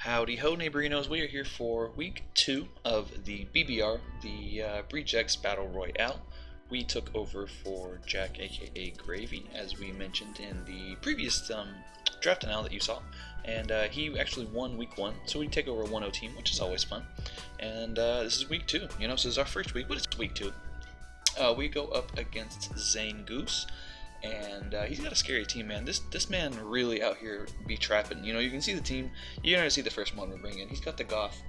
Howdy ho, neighborinos. We are here for week 2 of the BBR, the Breach X Battle Royale. We took over for Jack, aka Gravy, as we mentioned in the previous draft anal that you saw. And he actually won week 1, so we take over a 1-0 team, which is always fun. And this is week 2, so this is our first week, but it's week 2. We go up against ZayneGoose. And he's got a scary team, man. This man really out here be trapping. You can see the team. You're gonna see the first one we're bringing. He's got the Goth,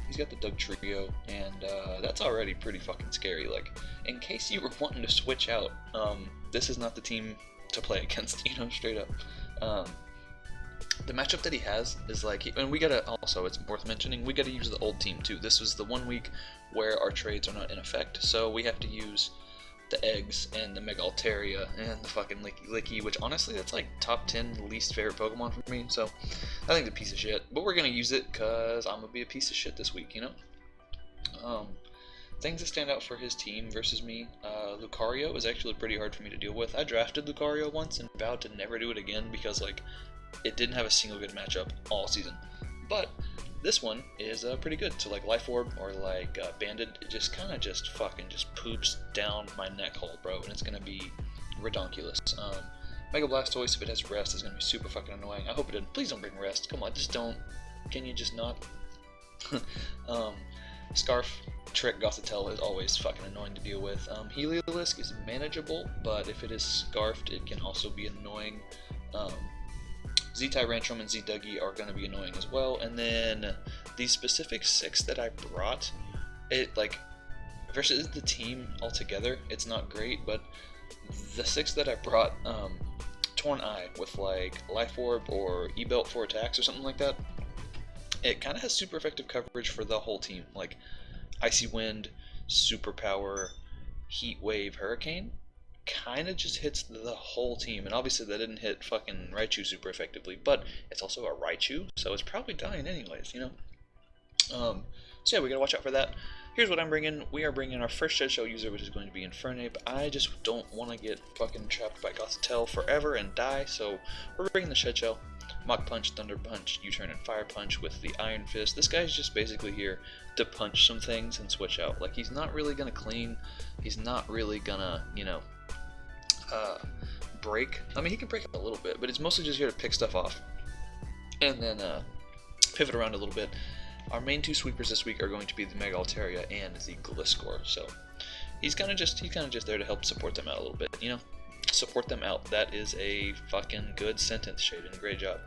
he's got the Doug Trio, and that's already pretty fucking scary. Like, in case you were wanting to switch out, this is not the team to play against. Straight up. The matchup that he has is like, and we gotta also, it's worth mentioning, we gotta use the old team too. This was the 1 week where our trades are not in effect, so we have to use the eggs and the Mega Altaria and the fucking Licky, which honestly that's like top 10 least favorite Pokemon for me, so I think it's a piece of shit, but we're gonna use it because I'm gonna be a piece of shit this week, Things that stand out for his team versus me, Lucario is actually pretty hard for me to deal with. I drafted Lucario once and vowed to never do it again because like it didn't have a single good matchup all season, but this one is pretty good. So like Life Orb or like Banded, it just kind of just poops down my neck hole, bro, and it's gonna be redonkulous. Mega Blastoise, if it has Rest, is gonna be super fucking annoying. I hope it didn't. Please don't bring Rest. Come on, just don't. Can you just not? Scarf, Trick, Gothitelle is always fucking annoying to deal with. Heliolisk is manageable, but if it is Scarfed, it can also be annoying. Z-Tyrantrum and Z-Dougie are going to be annoying as well, and then the specific 6 that I brought, it like, versus the team altogether, it's not great, but the 6 that I brought, Torn Eye with like Life Orb or E-Belt for attacks or something like that, it kind of has super effective coverage for the whole team, like Icy Wind, Superpower, Heat Wave, Hurricane, kind of just hits the whole team, and obviously that didn't hit fucking Raichu super effectively, but it's also a Raichu, so it's probably dying anyways, so yeah, we gotta watch out for that. Here's what I'm bringing. We are bringing our first Shed Shell user, which is going to be Infernape. I just don't want to get fucking trapped by Gothitelle forever and die, so we're bringing the Shed Shell. Mach Punch, Thunder Punch, U-Turn, and Fire Punch with the Iron Fist. This guy's just basically here to punch some things and switch out. Like, he's not really gonna clean, he's not really gonna, break. I mean, he can break up a little bit, but it's mostly just here to pick stuff off and then pivot around a little bit. Our main 2 sweepers this week are going to be the Mega Altaria and the Gliscor, so he's kind of just there to help support them out a little bit, support them out. That is a fucking good sentence, Shaden. Great job.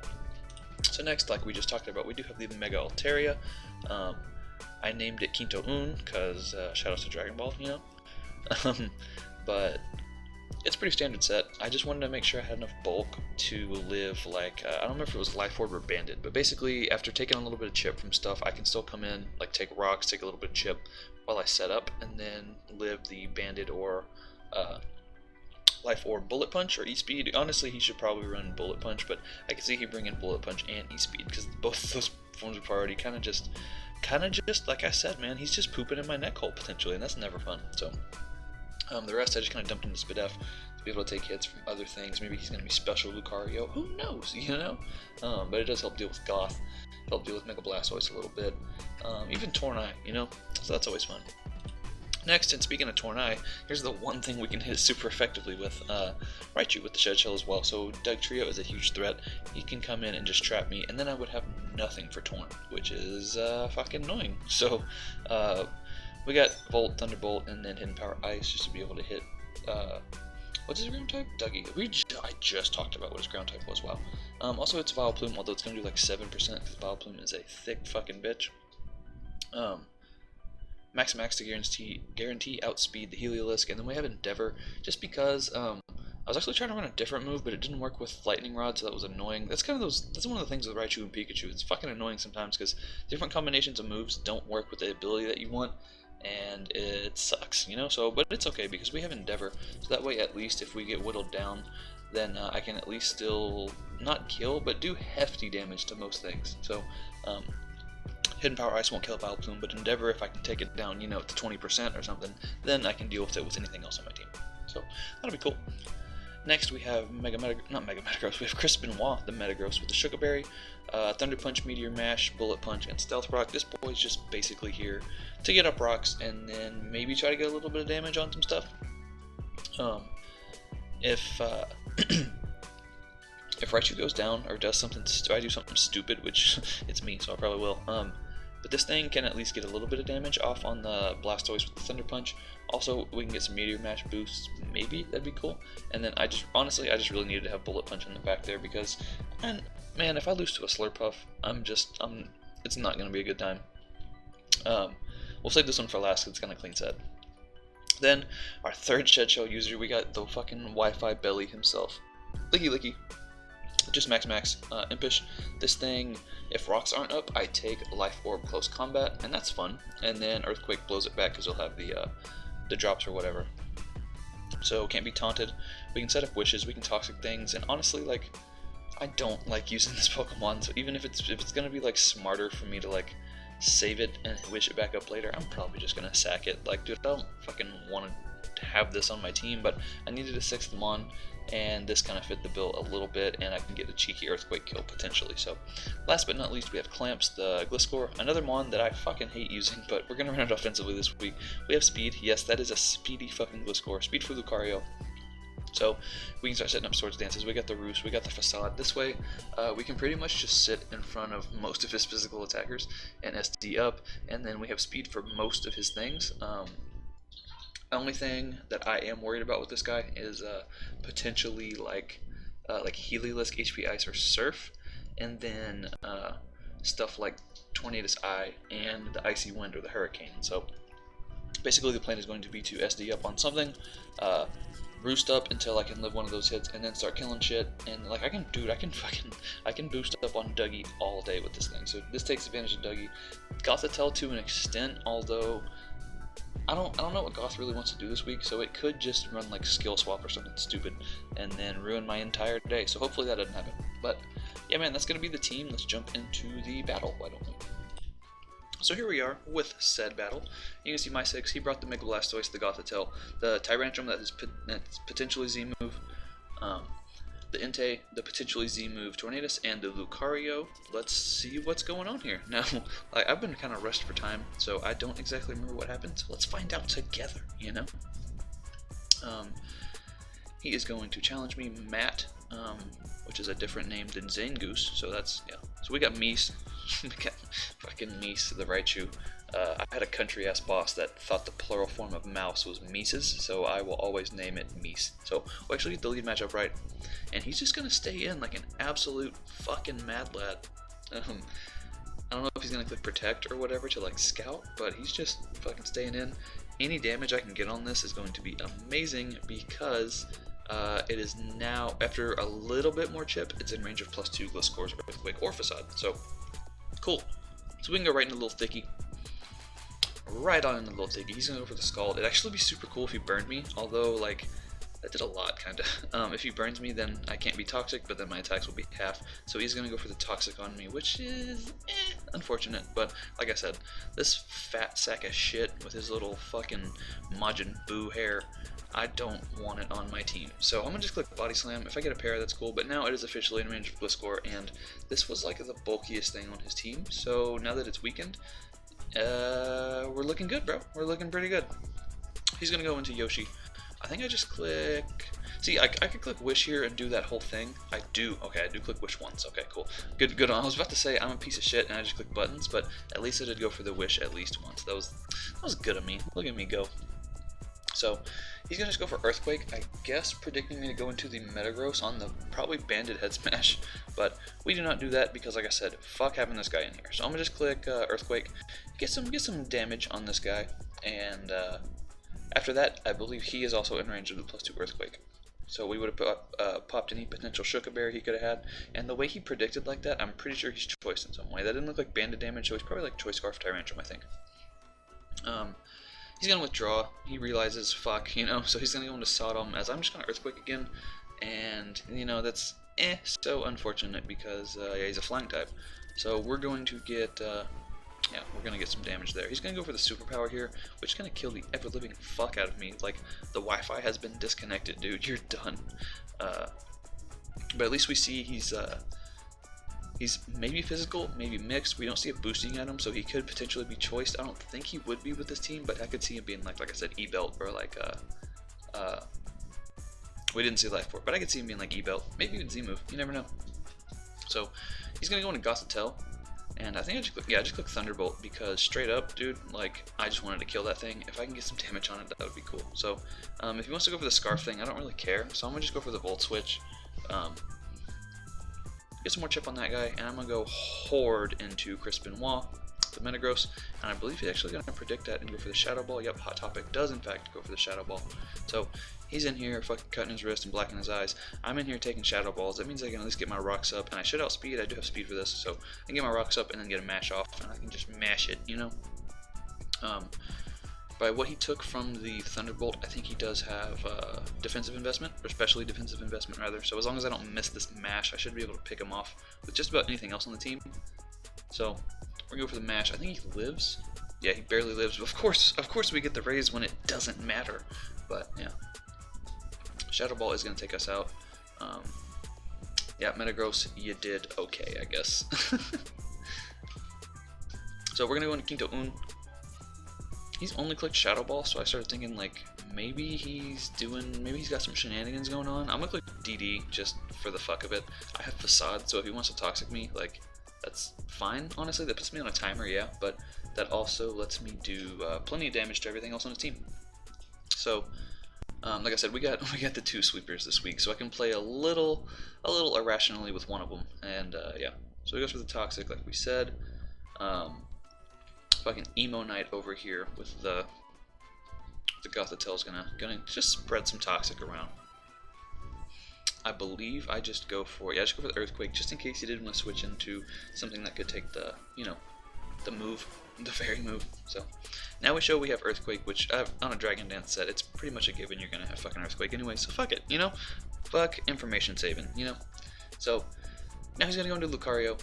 So next, like we just talked about, we do have the Mega Altaria. I named it Quinto Un because shout out to Dragon Ball, but it's a pretty standard set. I just wanted to make sure I had enough bulk to live like, I don't remember if it was Life Orb or Banded, but basically after taking a little bit of chip from stuff, I can still come in, like take rocks, take a little bit of chip while I set up, and then live the Banded or Life Orb Bullet Punch or E-Speed. Honestly, he should probably run Bullet Punch, but I can see he bring in Bullet Punch and E-Speed, because both of those forms of priority kind of just, like I said, man, he's just pooping in my neck hole potentially, and that's never fun, so. The rest I just kind of dumped into Spidef to be able to take hits from other things. Maybe he's going to be Special Lucario. Who knows, But it does help deal with Goth, help deal with Mega Blastoise a little bit. Even Torn Eye, So that's always fun. Next, and speaking of Torn Eye, here's the one thing we can hit super effectively with Raichu with the Shed Shell as well. So Doug Trio is a huge threat. He can come in and just trap me, and then I would have nothing for Torn, which is fucking annoying. So, we got Volt, Thunderbolt, and then Hidden Power Ice just to be able to hit, what's his ground type? Dougie. I just talked about what his ground type was, wow. Also it's Vileplume, although it's going to do like 7% because Vileplume is a thick fucking bitch. Max to guarantee outspeed the Heliolisk, and then we have Endeavor, just because, I was actually trying to run a different move, but it didn't work with Lightning Rod, so that was annoying. That's one of the things with Raichu and Pikachu. It's fucking annoying sometimes because different combinations of moves don't work with the ability that you want, and it sucks, so, but it's okay because we have Endeavor, so that way at least if we get whittled down, then I can at least still not kill, but do hefty damage to most things. So, Hidden Power Ice won't kill a Vileplume, but Endeavor, if I can take it down, to 20% or something, then I can deal with it with anything else on my team. So, that'll be cool. Next we have not Mega Metagross, we have Chris Benoit, the Metagross with the Sugar Berry, Thunder Punch, Meteor Mash, Bullet Punch, and Stealth Rock. This boy's just basically here to get up rocks and then maybe try to get a little bit of damage on some stuff. If Raichu goes down or does something, I do something stupid, which it's me, so I probably will. But this thing can at least get a little bit of damage off on the Blastoise with the Thunder Punch. Also, we can get some Meteor Mash boosts, maybe, that'd be cool. And then honestly, I just really needed to have Bullet Punch in the back there because, man, if I lose to a Slurpuff, it's not going to be a good time. We'll save this one for last because it's kind of clean set. Then, our third Shed Shell user, we got the fucking Wi-Fi belly himself. Licky. Just max, Impish. This thing, if rocks aren't up, I take Life Orb Close Combat, and that's fun. And then Earthquake blows it back because you'll have the drops or whatever. So can't be taunted. We can set up wishes, we can toxic things, and honestly, like, I don't like using this Pokemon. So even if it's gonna be like smarter for me to like save it and wish it back up later, I'm probably just gonna sack it. Like, dude, I don't fucking want to have this on my team, but I needed a 6th Mon, and this kind of fit the bill a little bit, and I can get a cheeky Earthquake kill potentially. So last but not least, we have Clamps, the Gliscor, another Mon that I fucking hate using, but we're gonna run it offensively this week. We have Speed. Yes, that is a speedy fucking Gliscor. Speed for Lucario. So we can start setting up Swords Dances. We got the Roost, we got the Facade. This way, we can pretty much just sit in front of most of his physical attackers and SD up, and then we have speed for most of his things. The only thing that I am worried about with this guy is potentially like Heliolisk, HP Ice, or Surf, and then stuff like Tornadus Eye and the Icy Wind or the Hurricane. So basically the plan is going to be to SD up on something, roost up until I can live one of those hits, and then start killing shit. And like I can boost up on Dougie all day with this thing. So this takes advantage of Dougie. Gothitelle to an extent, although I don't know what Goth really wants to do this week, so it could just run like Skill Swap or something stupid and then ruin my entire day. So hopefully that doesn't happen. But yeah, man, that's gonna be the team. Let's jump into the battle. Why don't we? So here we are with said battle. You can see my 6, he brought the Mega Blastoise, the Gothitelle, the Tyrantrum that's potentially Z move, the Entei, the potentially Z move Tornadus, and the Lucario. Let's see what's going on here. Now, like, I've been kind of rushed for time, so I don't exactly remember what happened, so let's find out together, you know? He is going to challenge me, Matt, which is a different name than ZayneGoose, so that's, yeah. So we got Mies. We got fucking Mies, the Raichu. I had a country-ass boss that thought the plural form of mouse was Mises, so I will always name it Mies. So we'll actually get the lead matchup right, and he's just gonna stay in like an absolute fucking mad lad. I don't know if he's gonna click Protect or whatever to like scout, but he's just fucking staying in. Any damage I can get on this is going to be amazing because it is now, after a little bit more chip, it's in range of +2 Gliscor's Earthquake or Facade. So, cool. So we can go right into Little Thicky. Right on into Little Thicky. He's going to go for the Scald. It'd actually be super cool if he burned me, although, like, that did a lot, kind of. If he burns me, then I can't be Toxic, but then my attacks will be half. So he's going to go for the Toxic on me, which is, unfortunate. But, like I said, this fat sack of shit with his little fucking Majin Buu hair, I don't want it on my team. So I'm going to just click Body Slam. If I get a pair, that's cool. But now it is officially in range of Gliscor, and this was like the bulkiest thing on his team. So now that it's weakened, we're looking good, bro. We're looking pretty good. He's going to go into Yoshi. I think I just click... See, I could click Wish here and do that whole thing. I do. Okay, I do click Wish once. Okay, cool. Good. I was about to say I'm a piece of shit and I just click buttons, but at least I did go for the Wish at least once. That was good of me. Look at me go. So he's going to just go for Earthquake, I guess predicting me to go into the Metagross on the probably Banded Head Smash, but we do not do that because, like I said, fuck having this guy in here. So I'm going to just click Earthquake, get some damage on this guy, and after that, I believe he is also in range of the +2 Earthquake. So we would have popped any potential Shuka Berry he could have had, and the way he predicted like that, I'm pretty sure he's Choice in some way. That didn't look like Banded damage, so he's probably like Choice Scarf Tyrantrum, I think. He's going to withdraw. He realizes, fuck, you know, so he's going to go into Sodom as I'm just going to Earthquake again. And, you know, that's so unfortunate because, yeah, he's a Flying type. So we're going to get Yeah, we're gonna get some damage there. He's gonna go for the superpower here, which is gonna kill the ever-living fuck out of me. Like, the Wi-Fi has been disconnected, dude. You're done. But at least we see he's maybe physical, maybe mixed. We don't see it boosting at him, so he could potentially be choiced. I don't think he would be with this team, but I could see him being like I said, E-Belt, or like we didn't see Life Port, but I could see him being like E-Belt, maybe even Z-Move. You never know. So he's gonna go into Gothitelle. And I think I just click Thunderbolt, because straight up, dude, like, I just wanted to kill that thing. If I can get some damage on it, that would be cool. So, if he wants to go for the Scarf thing, I don't really care. So I'm going to just go for the Volt Switch. Get some more chip on that guy, and I'm going to go Horde into Chris Benoit, the Metagross. And I believe he's actually going to predict that and go for the Shadow Ball. Yep, Hot Topic does, in fact, go for the Shadow Ball. So he's in here fucking cutting his wrist and blacking his eyes. I'm in here taking Shadow Balls. That means I can at least get my rocks up, and I should outspeed. I do have speed for this, so I can get my rocks up and then get a mash off, and I can just mash it, you know? By what he took from the Thunderbolt, I think he does have defensive investment, or specially defensive investment rather. So as long as I don't miss this mash, I should be able to pick him off with just about anything else on the team. So we're gonna go for the mash. I think he lives. Yeah, he barely lives. But of course, we get the raise when it doesn't matter. But yeah, Shadow Ball is gonna take us out. Yeah, Metagross, you did okay, I guess. So we're gonna go into Quinto Un. He's only clicked Shadow Ball, so I started thinking like maybe he's got some shenanigans going on. I'm gonna click DD just for the fuck of it. I have Facade, so if he wants to Toxic me, like, that's fine. Honestly, that puts me on a timer, yeah, but that also lets me do plenty of damage to everything else on the team. So, like I said, we got the 2 sweepers this week, so I can play a little irrationally with one of them, and yeah. So he goes for the Toxic, like we said. Fucking Emo Knight over here with the Gothitelle's gonna just spread some Toxic around. I believe I just go for the Earthquake, just in case he did want to switch into something that could take the, you know, the move, the fairy move. So now we have Earthquake, which on a Dragon Dance set, it's pretty much a given you're gonna have fucking Earthquake anyway. So fuck it, you know, fuck information saving, you know. So now he's gonna go into Lucario.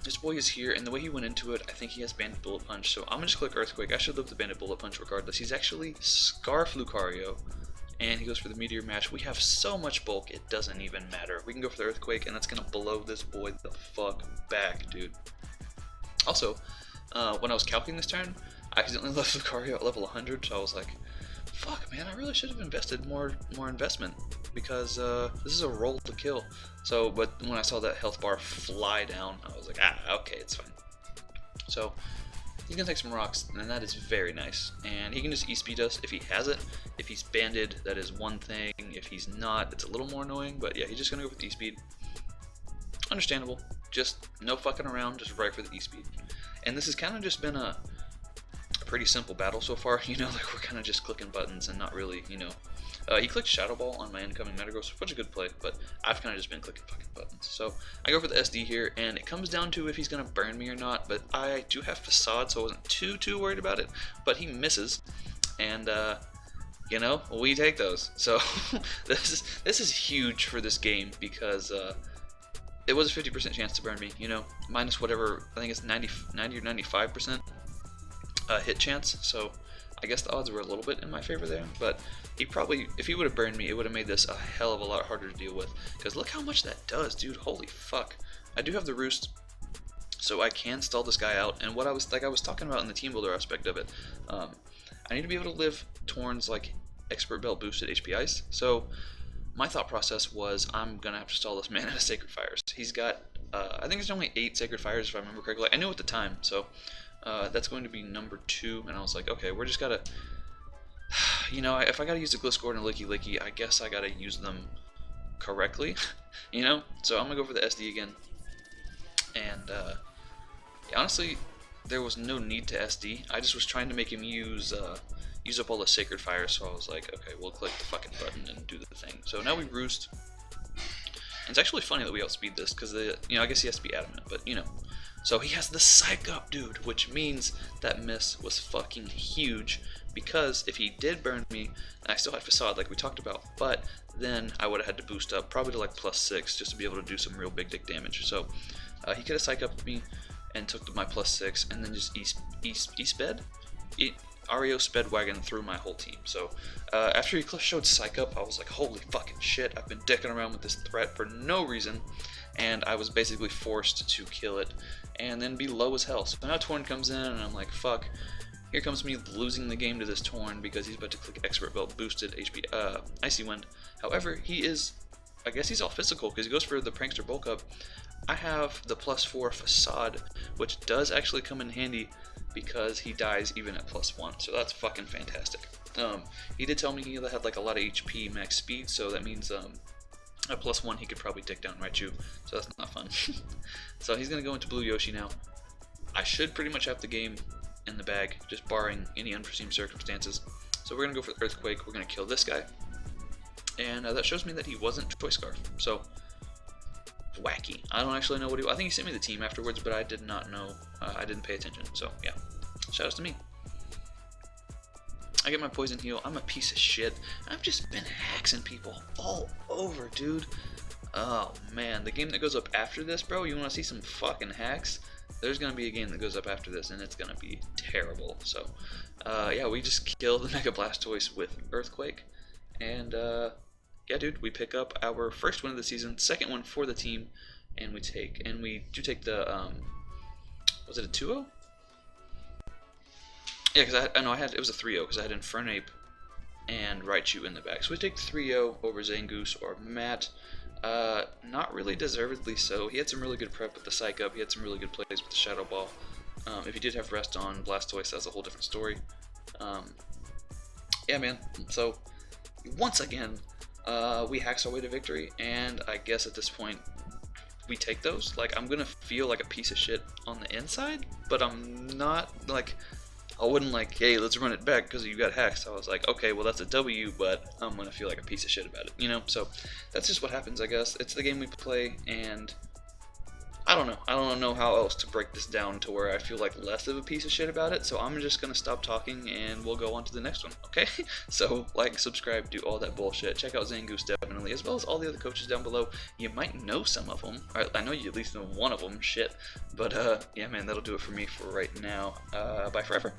This boy is here, and the way he went into it, I think he has Banded Bullet Punch, so I'm gonna just click Earthquake. I should live the Banded Bullet Punch regardless. He's actually Scarf Lucario, and he goes for the Meteor Mash. We have so much bulk, it doesn't even matter. We can go for the Earthquake, and that's gonna blow this boy the fuck back, dude. Also, when I was calculating this turn, I accidentally left Lucario at level 100, so I was like, fuck, man, I really should have invested more investment, because this is a roll to kill. So, but when I saw that health bar fly down, I was like, okay, it's fine. So he's gonna take some rocks, and that is very nice. And he can just E-speed us if he has it. If he's banded, that is one thing. If he's not, it's a little more annoying. But yeah, he's just gonna go with E-speed. Understandable. Just no fucking around. Just right for the E-speed. And this has kind of just been a pretty simple battle so far. You know, like we're kind of just clicking buttons and not really, you know. He clicked Shadow Ball on my incoming Metagross, which is a good play, but I've kind of just been clicking fucking buttons. So I go for the SD here, and it comes down to if he's going to burn me or not, but I do have Facade, so I wasn't too worried about it, but he misses, and, you know, we take those. So this is huge for this game, because it was a 50% chance to burn me, you know, minus whatever, I think it's 90 or 95% hit chance, so I guess the odds were a little bit in my favor there, but he probably, if he would have burned me, it would have made this a hell of a lot harder to deal with, because look how much that does, dude. Holy fuck. I do have the Roost, so I can stall this guy out, and what I was talking about in the team builder aspect of it, I need to be able to live Torn's like Expert Belt boosted HP Ice. So my thought process was I'm gonna have to stall this man out of Sacred Fires. He's got I think there's only 8 Sacred Fires if I remember correctly. I knew at the time, so that's going to be number 2, and I was like, okay, we're just gotta, you know, if I gotta use the Gliscor and Licky Licky, I guess I gotta use them correctly, you know? So I'm gonna go for the SD again, and yeah, honestly, there was no need to SD. I just was trying to make him use up all the Sacred Fires, so I was like, okay, we'll click the fucking button and do the thing. So now we Roost. And it's actually funny that we outspeed this, because, you know, I guess he has to be adamant, but, you know. So he has the Psych Up, dude, which means that miss was fucking huge, because if he did burn me, I still had Facade like we talked about, but then I would have had to boost up probably to like +6 just to be able to do some real big dick damage. So he could have Psych Up me, and took my +6, and then just REO sped wagon through my whole team. So after he showed Psych Up, I was like, holy fucking shit, I've been dicking around with this threat for no reason, and I was basically forced to kill it and then be low as hell. So now Torn comes in, and I'm like, fuck, here comes me losing the game to this Torn because he's about to click Expert Belt boosted HP Icy Wind. However, he is, I guess he's all physical because he goes for the Prankster Bulk Up. I have the +4 Facade, which does actually come in handy because he dies even at +1, so that's fucking fantastic. He did tell me he had like a lot of HP max speed, so that means at +1 he could probably dick down Raichu, so that's not fun. So he's gonna go into Blue Yoshi now. I should pretty much have the game in the bag, just barring any unforeseen circumstances. So we're gonna go for the Earthquake. We're gonna kill this guy, and that shows me that he wasn't Choice Scarf. So wacky. I don't actually know what I think he sent me the team afterwards, but I did not know. I didn't pay attention. So yeah, shout outs to me. I get my Poison Heal. I'm a piece of shit. I've just been hexing people all over, dude. Oh man, the game that goes up after this, bro, you want to see some fucking hacks? There's gonna be a game that goes up after this, and it's gonna be terrible. So yeah, we just kill the Mega Blastoise with Earthquake, and yeah, dude, we pick up our first win of the season, second one for the team, and we do take the was it a 2-0? Yeah, because it was a 3-0 because I had Infernape and Raichu in the back. So we take 3-0 over ZayneGoose or Matt. Not really deservedly so. He had some really good prep with the Psych Up. He had some really good plays with the Shadow Ball. If he did have rest on Blastoise, that's a whole different story. Yeah, man. So once again, we hacks our way to victory, and I guess at this point we take those. Like, I'm gonna feel like a piece of shit on the inside, but I'm not like, I wouldn't like, hey, let's run it back because you got hacked. So I was like, okay, well that's a W, but I'm gonna feel like a piece of shit about it, you know? So that's just what happens, I guess. It's the game we play, and I don't know how else to break this down to where I feel like less of a piece of shit about it. So I'm just gonna stop talking and we'll go on to the next one, okay? So like, subscribe, do all that bullshit. Check out ZayneGoose definitely, as well as all the other coaches down below. You might know some of them. I know you at least know one of them, shit. But yeah, man, that'll do it for me for right now. Bye forever.